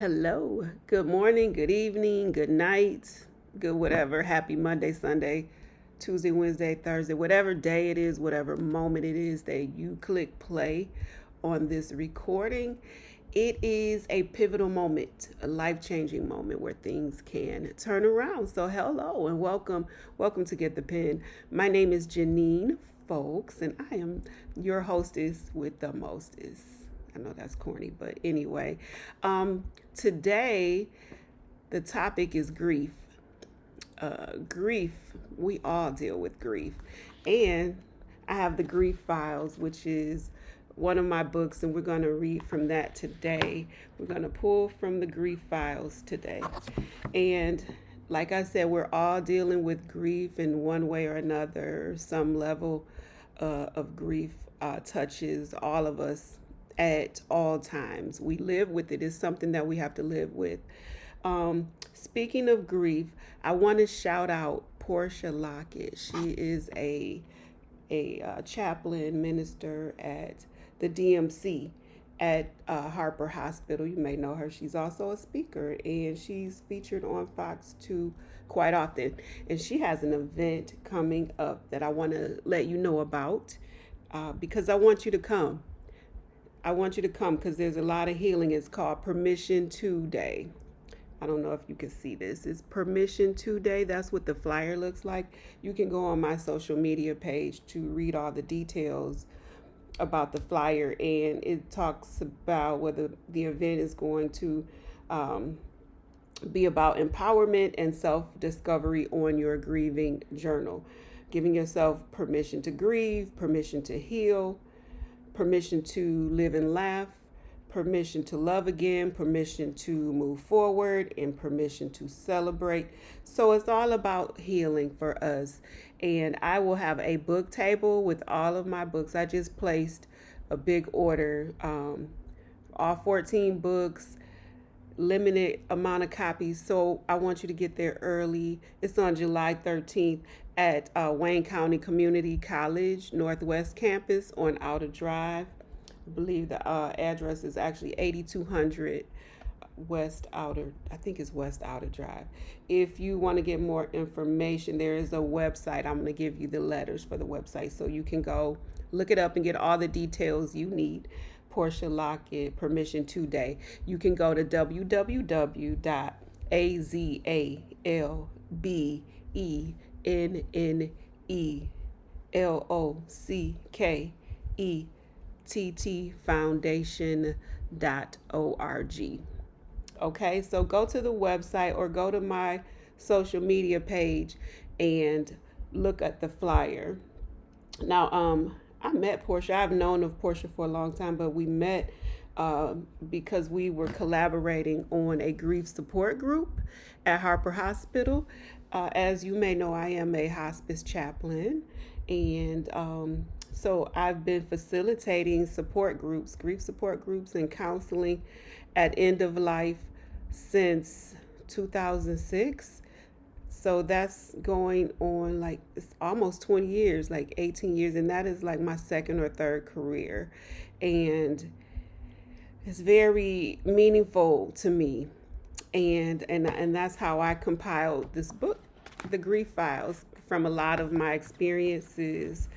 Hello, good morning, good evening, good night, good whatever. Happy Monday, Sunday, Tuesday, Wednesday, Thursday, whatever day it is, whatever moment it is that you click play on this recording. It is a pivotal moment, a life changing moment where things can turn around. So, hello and welcome. Welcome to Get the Pen. My name is Janine Folks, and I am your hostess with the mostest. I know that's corny, but anyway, today the topic is grief. Grief, we all deal with grief. And I have the GriefFiles, which is one of my books, and we're going to read from that today. We're going to pull from the GriefFiles today. And like I said, we're all dealing with grief in one way or another. Some level of grief touches all of us at all times. We live with it. It's something that we have to live with. Speaking of grief, I want to shout out Portia Lockett. She is a chaplain minister at the DMC at Harper Hospital. You may know her. She's also a speaker, and she's featured on Fox 2 quite often. And she has an event coming up that I want to let you know about because I want you to come. I want you to come because there's a lot of healing. It's called Permission Today. I don't know if you can see this. It's Permission Today. That's what the flyer looks like. You can go on my social media page to read all the details about the flyer, and it talks about whether the event is going to be about empowerment and self-discovery on your grieving journal, giving yourself permission to grieve, permission to heal, permission to live and laugh, permission to love again, permission to move forward, and permission to celebrate. So it's all about healing for us. And I will have a book table with all of my books. I just placed a big order, all 14 books, limited amount of copies. So I want you to get there early. It's on July 13th at Wayne County Community College Northwest Campus on Outer Drive. I believe the address is actually 8200 West Outer, I think it's West Outer Drive. If you want to get more information, there is a website. I'm going to give you the letters for the website so you can go look it up and get all the details you need. Portia Lockett, Permission Today. You can go to www.azalbennettfoundation.org. Okay, so go to the website or go to my social media page and look at the flyer. Now, I met Portia. I've known of Portia for a long time, but we met because we were collaborating on a grief support group at Harper Hospital. As you may know, I am a hospice chaplain, and so I've been facilitating support groups, grief support groups, and counseling at end of life since 2006. So that's going on like it's almost 20 years, like 18 years, and that is like my second or third career. And it's very meaningful to me. And that's how I compiled this book, The GriefFiles, from a lot of my experiences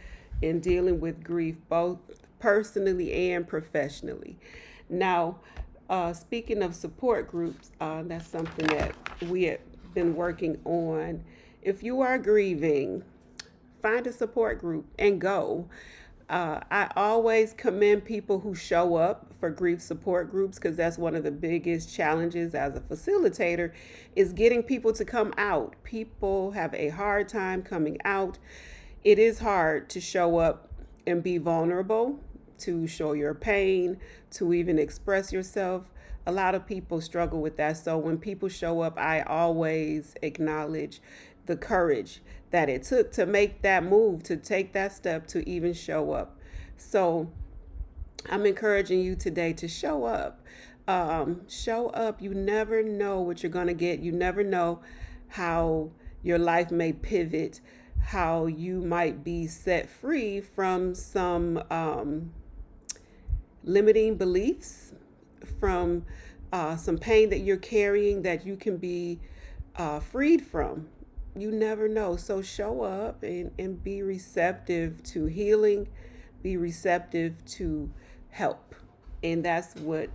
in dealing with grief, both personally and professionally. Now, speaking of support groups, that's something that we have been working on. If you are grieving, find a support group and go. I always commend people who show up for grief support groups because that's one of the biggest challenges as a facilitator is getting people to come out. People have a hard time coming out. It is hard to show up and be vulnerable, to show your pain, to even express yourself. A lot of people struggle with that. So when people show up, I always acknowledge the courage that it took to make that move, to take that step, to even show up. So I'm encouraging you today to show up. Show up. You never know what you're going to get. You never know how your life may pivot, how you might be set free from some limiting beliefs, from some pain that you're carrying that you can be freed from. You never know. So show up and be receptive to healing, be receptive to help. And that's what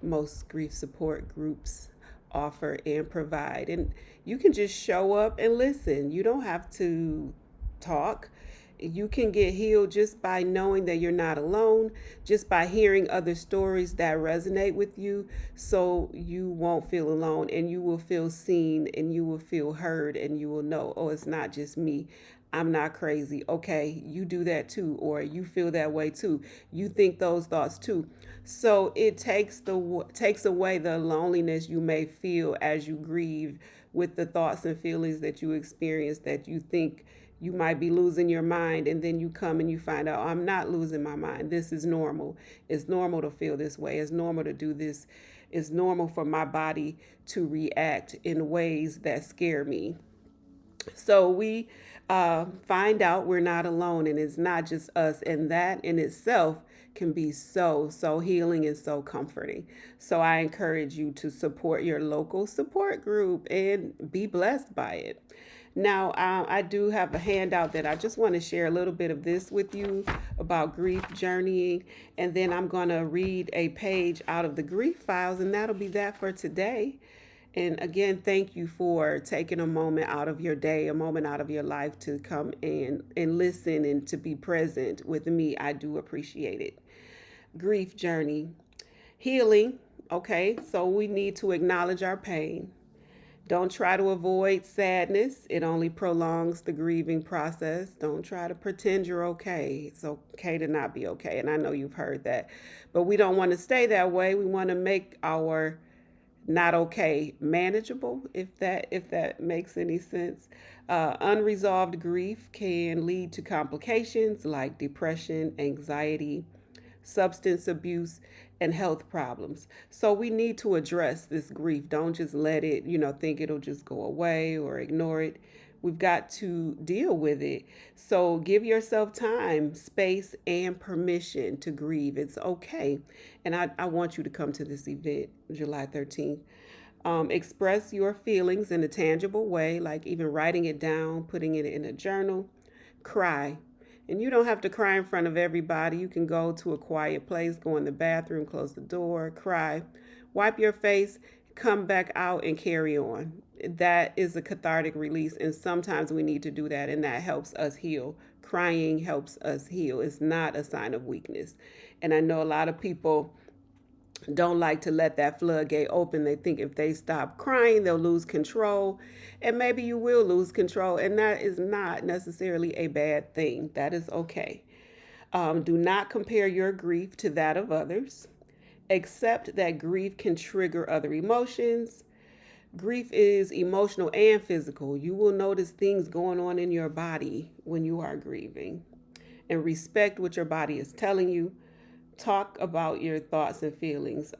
most grief support groups offer and provide. And you can just show up and listen. You don't have to talk. You can get healed just by knowing that you're not alone, just by hearing other stories that resonate with you, so you won't feel alone and you will feel seen and you will feel heard and you will know, oh, it's not just me. I'm not crazy. Okay, you do that too, or you feel that way too. You think those thoughts too. So it takes away the loneliness you may feel as you grieve with the thoughts and feelings that you experience that you think you might be losing your mind, and then you come and you find out, I'm not losing my mind. This is normal. It's normal to feel this way. It's normal to do this. It's normal for my body to react in ways that scare me. So we find out we're not alone and it's not just us. And that in itself can be so healing and so comforting. So I encourage you to support your local support group and be blessed by it. Now, I do have a handout that I just want to share a little bit of this with you about grief journeying. And then I'm going to read a page out of the Grief Files, and that'll be that for today. And again, thank you for taking a moment out of your day, a moment out of your life to come and listen and to be present with me. I do appreciate it. Grief journey. Healing. Okay, so we need to acknowledge our pain. Don't try to avoid sadness. It only prolongs the grieving process. Don't try to pretend you're okay. It's okay to not be okay. And I know you've heard that. But we don't want to stay that way. We want to make our not okay manageable, if that makes any sense. Unresolved grief can lead to complications like depression, anxiety, substance abuse, and health problems. So we need to address this grief. Don't just let it, think it'll just go away or ignore it. We've got to deal with it. So give yourself time, space, and permission to grieve. It's okay. And I want you to come to this event, July 13th. Express your feelings in a tangible way, like even writing it down, putting it in a journal. Cry. And you don't have to cry in front of everybody. You can go to a quiet place, go in the bathroom, close the door, cry, wipe your face, come back out and carry on. That is a cathartic release. And sometimes we need to do that, and that helps us heal. Crying helps us heal. It's not a sign of weakness. And I know a lot of people don't like to let that floodgate open. They think if they stop crying, they'll lose control. And maybe you will lose control. And that is not necessarily a bad thing. That is okay. Do not compare your grief to that of others. Accept that grief can trigger other emotions. Grief is emotional and physical. You will notice things going on in your body when you are grieving. And respect what your body is telling you. Talk about your thoughts and feelings.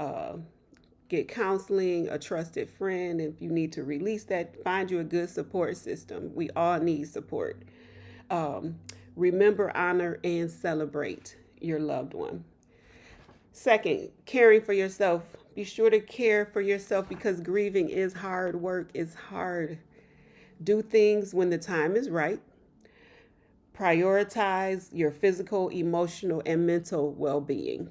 Get counseling, a trusted friend. If you need to release that, find you a good support system. We all need support. Remember, honor, and celebrate your loved one. Second, caring for yourself. Be sure to care for yourself because grieving is hard work. It's hard. Do things when the time is right. Prioritize your physical, emotional, and mental well-being.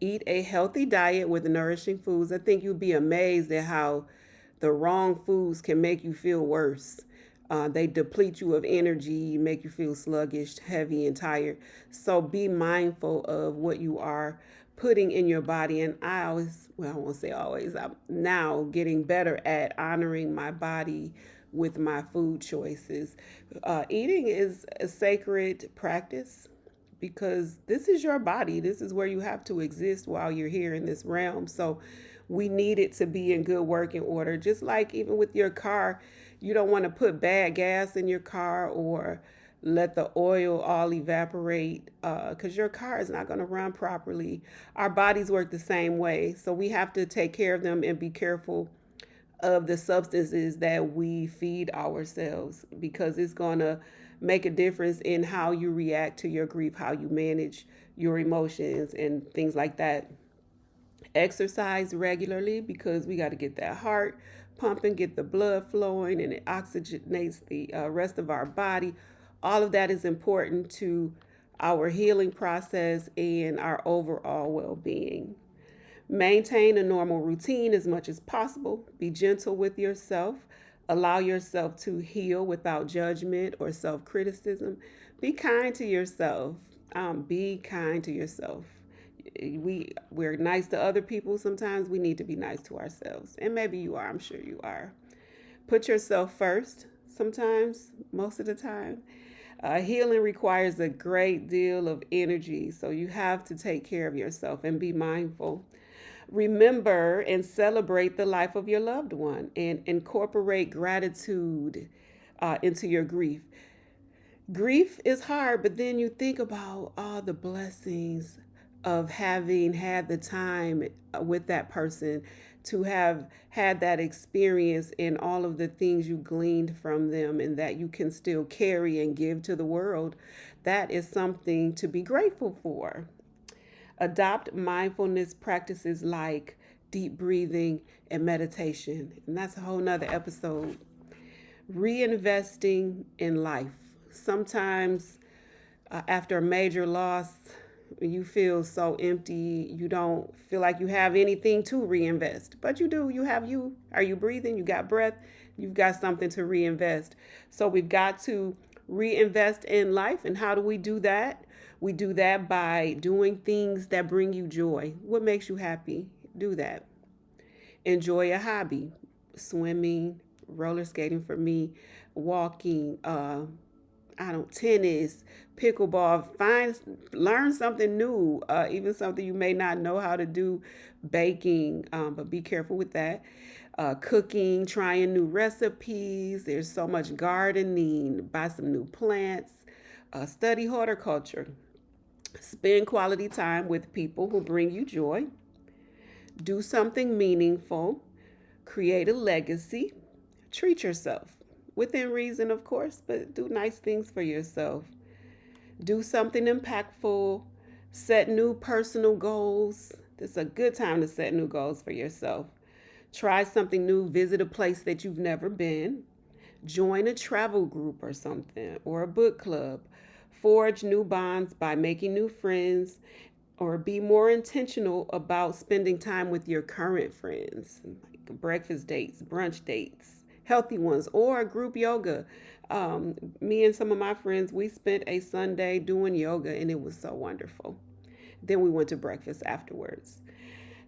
Eat a healthy diet with nourishing foods. I think you'd be amazed at how the wrong foods can make you feel worse. They deplete you of energy, make you feel sluggish, heavy, and tired. So be mindful of what you are putting in your body. And I won't say always, I'm now getting better at honoring my body with my food choices. Eating is a sacred practice because this is your body. This is where you have to exist while you're here in this realm. So we need it to be in good working order. Just like even with your car, you don't want to put bad gas in your car or let the oil all evaporate because your car is not going to run properly. Our bodies work the same way. So we have to take care of them and be careful of the substances that we feed ourselves because it's going to make a difference in how you react to your grief, how you manage your emotions and things like that. Exercise regularly because we got to get that heart pumping, get the blood flowing, and it oxygenates the rest of our body. All of that is important to our healing process and our overall well being. Maintain a normal routine as much as possible. Be gentle with yourself. Allow yourself to heal without judgment or self criticism. Be kind to yourself. Be kind to yourself. We're nice to other people. Sometimes we need to be nice to ourselves. And maybe you are. I'm sure you are. Put yourself first. Sometimes, most of the time. Healing requires a great deal of energy, so you have to take care of yourself and be mindful. Remember and celebrate the life of your loved one and incorporate gratitude into your grief. Grief is hard, but then you think about all the blessings of having had the time with that person, to have had that experience and all of the things you gleaned from them and that you can still carry and give to the world. That is something to be grateful for. Adopt mindfulness practices like deep breathing and meditation. And that's a whole nother episode. Reinvesting in life. Sometimes after a major loss, you feel so empty. You don't feel like you have anything to reinvest, but you do. You have you. Are you breathing? You got breath. You've got something to reinvest. So we've got to reinvest in life. And how do we do that? We do that by doing things that bring you joy. What makes you happy? Do that. Enjoy a hobby. Swimming, roller skating for me, walking, tennis, pickleball. Learn something new, even something you may not know how to do, baking, but be careful with that. Cooking, trying new recipes. There's so much gardening. Buy some new plants. Study horticulture. Spend quality time with people who bring you joy. Do something meaningful. Create a legacy. Treat yourself within reason, of course, but do nice things for yourself. Do something impactful. Set new personal goals. This is a good time to set new goals for yourself. Try something new. Visit a place that you've never been. Join a travel group or something, or a book club. Forge new bonds by making new friends, or be more intentional about spending time with your current friends, like breakfast dates, brunch dates, healthy ones, or group yoga. Me and some of my friends, we spent a Sunday doing yoga and it was so wonderful. Then we went to breakfast afterwards.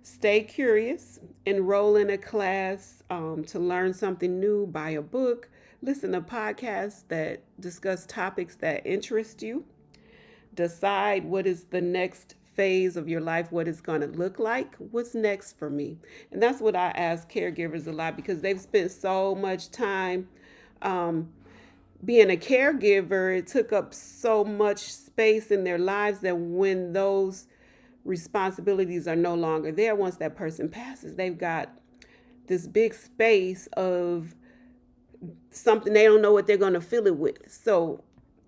Stay curious, enroll in a class to learn something new, buy a book, listen to podcasts that discuss topics that interest you. Decide what is the next phase of your life, what it's going to look like, what's next for me. And that's what I ask caregivers a lot, because they've spent so much time being a caregiver. It took up so much space in their lives that when those responsibilities are no longer there, once that person passes, they've got this big space of something they don't know what they're going to fill it with. So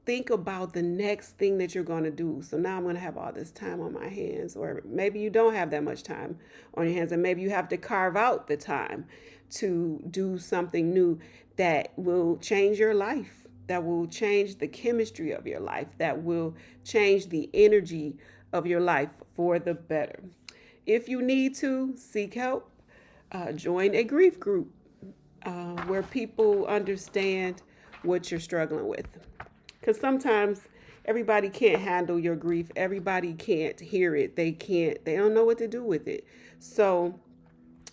think about the next thing that you're going to do. So now I'm going to have all this time on my hands, or maybe you don't have that much time on your hands, and maybe you have to carve out the time to do something new that will change your life, that will change the chemistry of your life, that will change the energy of your life for the better. If you need to seek help, join a grief group where people understand what you're struggling with. Because sometimes everybody can't handle your grief. Everybody can't hear it. They don't know what to do with it. So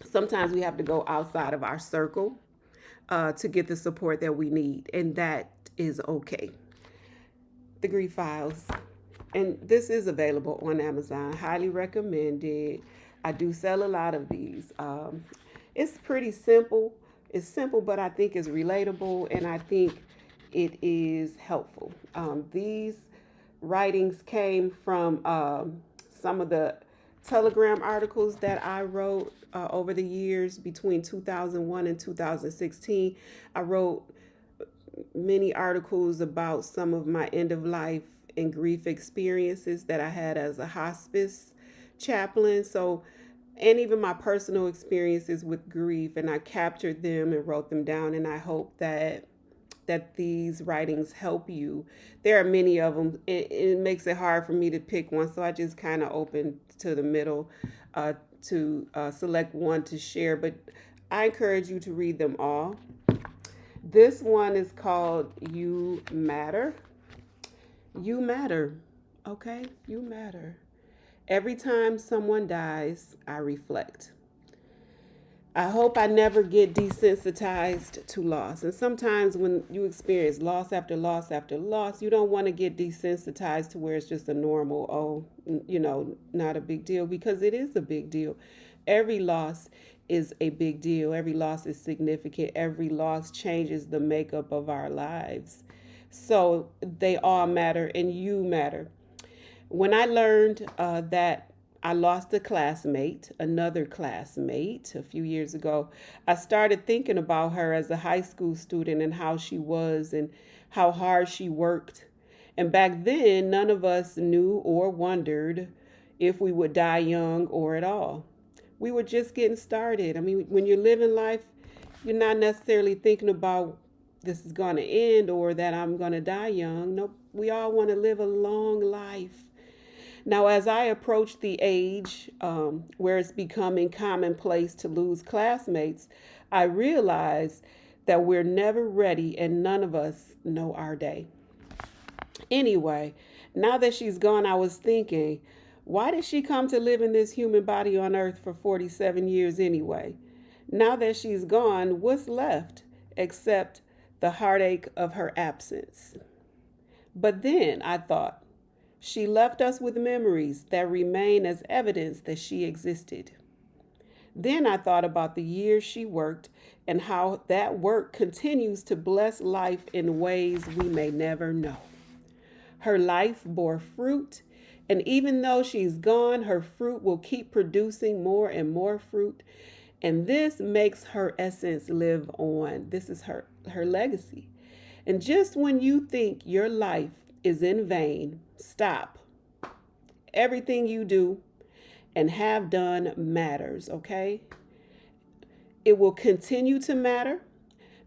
sometimes we have to go outside of our circle to get the support that we need. And that is okay. The GriefFiles. And this is available on Amazon. Highly recommended. I do sell a lot of these. It's pretty simple. It's simple, but I think it's relatable, and I think it is helpful. These writings came from some of the Telegram articles that I wrote over the years between 2001 and 2016. I wrote many articles about some of my end of life and grief experiences that I had as a hospice chaplain. So and even my personal experiences with grief, and I captured them and wrote them down, and I hope that these writings help you. There are many of them. It makes it hard for me to pick one, so I just kind of open to the middle uh, to select one to share. But I encourage you to read them all. This one is called You Matter. You matter. Okay? You matter. Every time someone dies, I reflect. I hope I never get desensitized to loss. And sometimes when you experience loss after loss after loss, you don't want to get desensitized to where it's just a normal, not a big deal, because it is a big deal. Every loss is a big deal. Every loss is significant. Every loss changes the makeup of our lives. So they all matter, and you matter. When I learned that I lost a classmate, another classmate, a few years ago, I started thinking about her as a high school student and how she was and how hard she worked. And back then, none of us knew or wondered if we would die young or at all. We were just getting started. I mean, when you're living life, you're not necessarily thinking about this is going to end or that I'm going to die young. No, we all want to live a long life. Now, as I approach the age where it's becoming commonplace to lose classmates, I realize that we're never ready and none of us know our day. Anyway, now that she's gone, I was thinking, why did she come to live in this human body on earth for 47 years anyway? Now that she's gone, what's left except the heartache of her absence? But then I thought, she left us with memories that remain as evidence that she existed. Then I thought about the years she worked and how that work continues to bless life in ways we may never know. Her life bore fruit, and even though she's gone, her fruit will keep producing more and more fruit. And this makes her essence live on. This is her legacy. And just when you think your life is in vain, stop. Everything you do and have done matters, okay? It will continue to matter.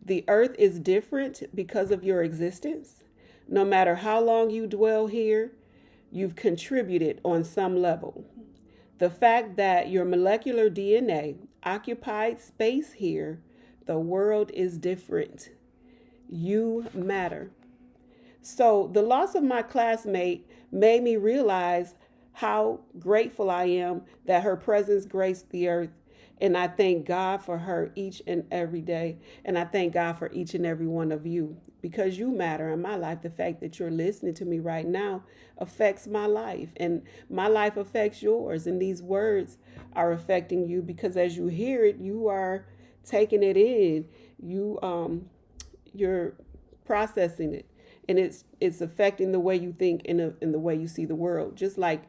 The earth is different because of your existence. No matter how long you dwell here, you've contributed on some level. The fact that your molecular DNA occupied space here, the world is different. You matter. So the loss of my classmate made me realize how grateful I am that her presence graced the earth. And I thank God for her each and every day. And I thank God for each and every one of you because you matter in my life. The fact that you're listening to me right now affects my life and my life affects yours. And these words are affecting you because as you hear it, you are taking it in. You're processing it. And it's affecting the way you think and in the way you see the world. Just like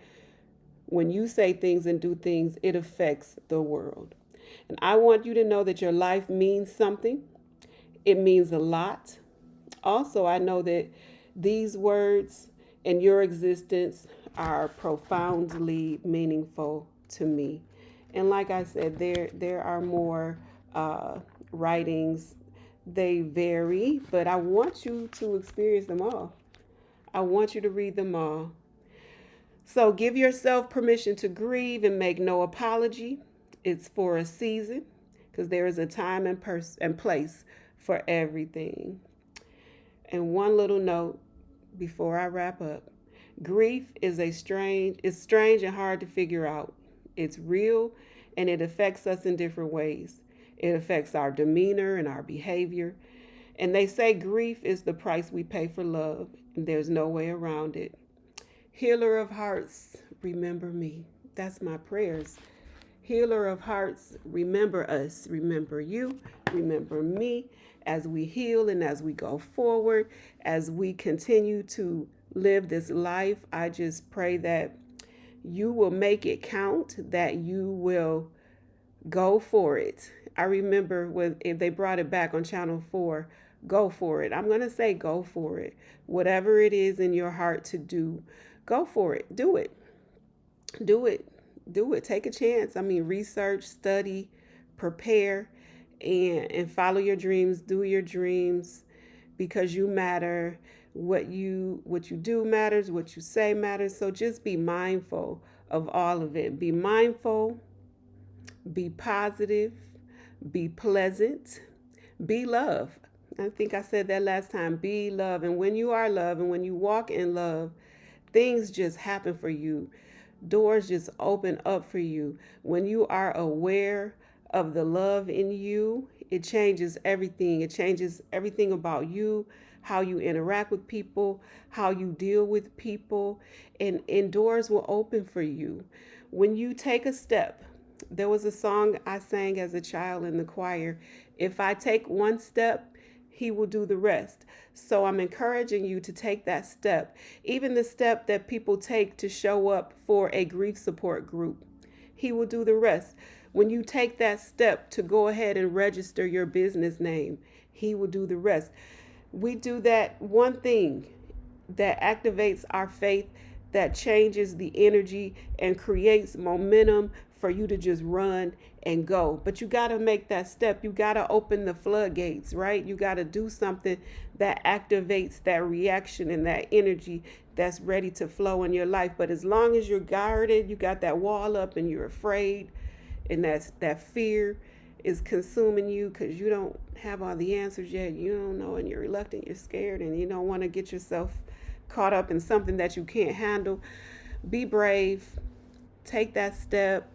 when you say things and do things, it affects the world. And I want you to know that your life means something. It means a lot. Also, I know that these words and your existence are profoundly meaningful to me. And like I said, there are more writings. They vary, but I want you to experience them all. I want you to read them all. So give yourself permission to grieve and make no apology. It's for a season because there is a time and place for everything. And one little note before I wrap up. Grief is it's strange and hard to figure out. It's real and it affects us in different ways. It affects our demeanor and our behavior. And they say grief is the price we pay for love, and there's no way around it. Healer of hearts, remember me. That's my prayers. Healer of hearts, remember us, remember you, remember me as we heal and as we go forward, as we continue to live this life. I just pray that you will make it count, that you will go for it. I remember when if they brought it back on Channel 4, go for it. I'm going to say go for it. Whatever it is in your heart to do, go for it. Do it. Do it. do it. Take a chance. I mean, research, study, prepare, and follow your dreams. Do your dreams because you matter. What you do matters. What you say matters. So just be mindful of all of it. Be mindful. Be positive. Be pleasant. Be love. I think I said that last time. Be love. And when you are love and when you walk in love, things just happen for you. Doors just open up for you. When you are aware of the love in you, it changes everything. It changes everything about you, how you interact with people, how you deal with people, and doors will open for you. When you take a step, there was a song I sang as a child in the choir. If I take one step, he will do the rest. So I'm encouraging you to take that step, even the step that people take to show up for a grief support group. He will do the rest. When you take that step to go ahead and register your business name, he will do the rest. We do that one thing that activates our faith, that changes the energy and creates momentum for you to just run and go. But you got to make that step. You got to open the floodgates, right? You got to do something that activates that reaction and that energy that's ready to flow in your life. But as long as you're guarded, you got that wall up and you're afraid, and that fear is consuming you because you don't have all the answers yet. You don't know, and you're reluctant, you're scared, and you don't want to get yourself caught up in something that you can't handle. Be brave, take that step,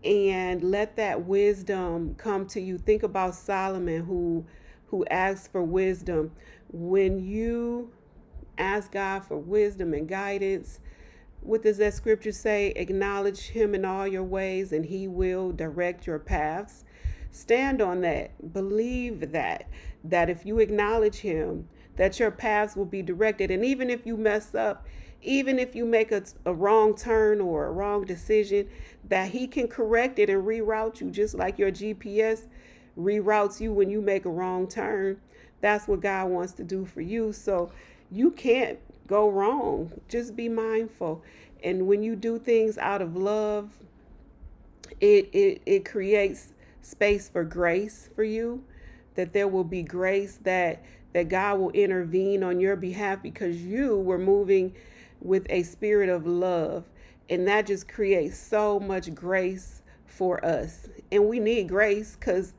and let that wisdom come to you. Think about Solomon who asked for wisdom. When you ask God for wisdom and guidance, what does that scripture say? Acknowledge him in all your ways and he will direct your paths. Stand on that. Believe that if you acknowledge him, that your paths will be directed. And even if you mess up, even if you make a wrong turn or a wrong decision, that he can correct it and reroute you, just like your GPS reroutes you when you make a wrong turn. That's what God wants to do for you. So you can't go wrong. Just be mindful. And when you do things out of love, it creates space for grace for you, that there will be grace, that God will intervene on your behalf because you were moving with a spirit of love. And that just creates so much grace for us. And we need grace because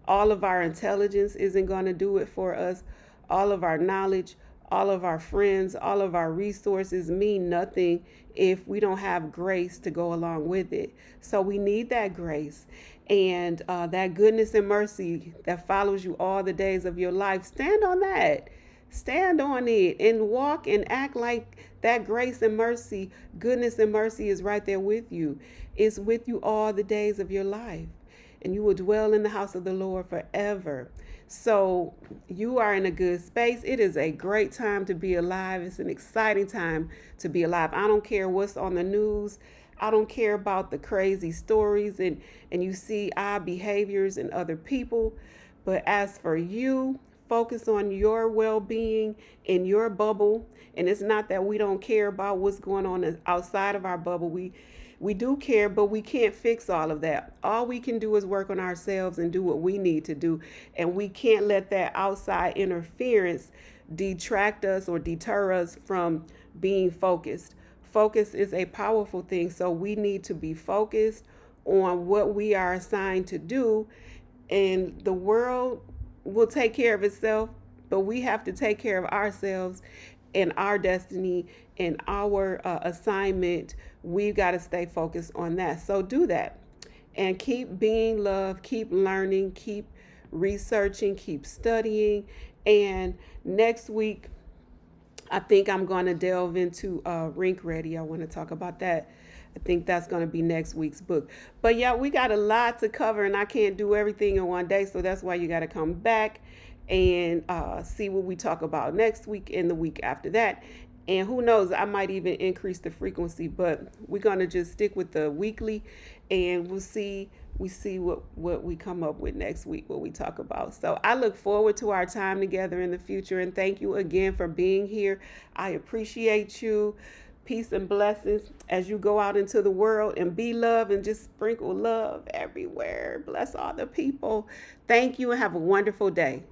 all of our intelligence isn't going to do it for us. All of our knowledge, all of our friends, all of our resources mean nothing if we don't have grace to go along with it. So we need that grace and that goodness and mercy that follows you all the days of your life. Stand on that. Stand on it and walk and act like that grace and mercy, goodness and mercy is right there with you. It's with you all the days of your life. And you will dwell in the house of the Lord forever. So you are in a good space. It is a great time to be alive. It's an exciting time to be alive. I don't care what's on the news. I don't care about the crazy stories and you see odd behaviors in other people. But as for you, focus on your well-being in your bubble. And it's not that we don't care about what's going on outside of our bubble. We do care, but we can't fix all of that. All we can do is work on ourselves and do what we need to do. And we can't let that outside interference detract us or deter us from being focused. Focus is a powerful thing. So we need to be focused on what we are assigned to do. And the world will take care of itself, but we have to take care of ourselves and our destiny and our assignment. We've got to stay focused on that. So do that and keep being loved, keep learning, keep researching, keep studying. And next week, I think I'm going to delve into Rink Ready. I want to talk about that. I think that's going to be next week's book. But yeah, we got a lot to cover and I can't do everything in one day. So that's why you got to come back and see what we talk about next week and the week after that. And who knows, I might even increase the frequency, but we're going to just stick with the weekly and we'll see what we come up with next week, what we talk about. So I look forward to our time together in the future. And thank you again for being here. I appreciate you. Peace and blessings as you go out into the world and be love and just sprinkle love everywhere. Bless all the people. Thank you and have a wonderful day.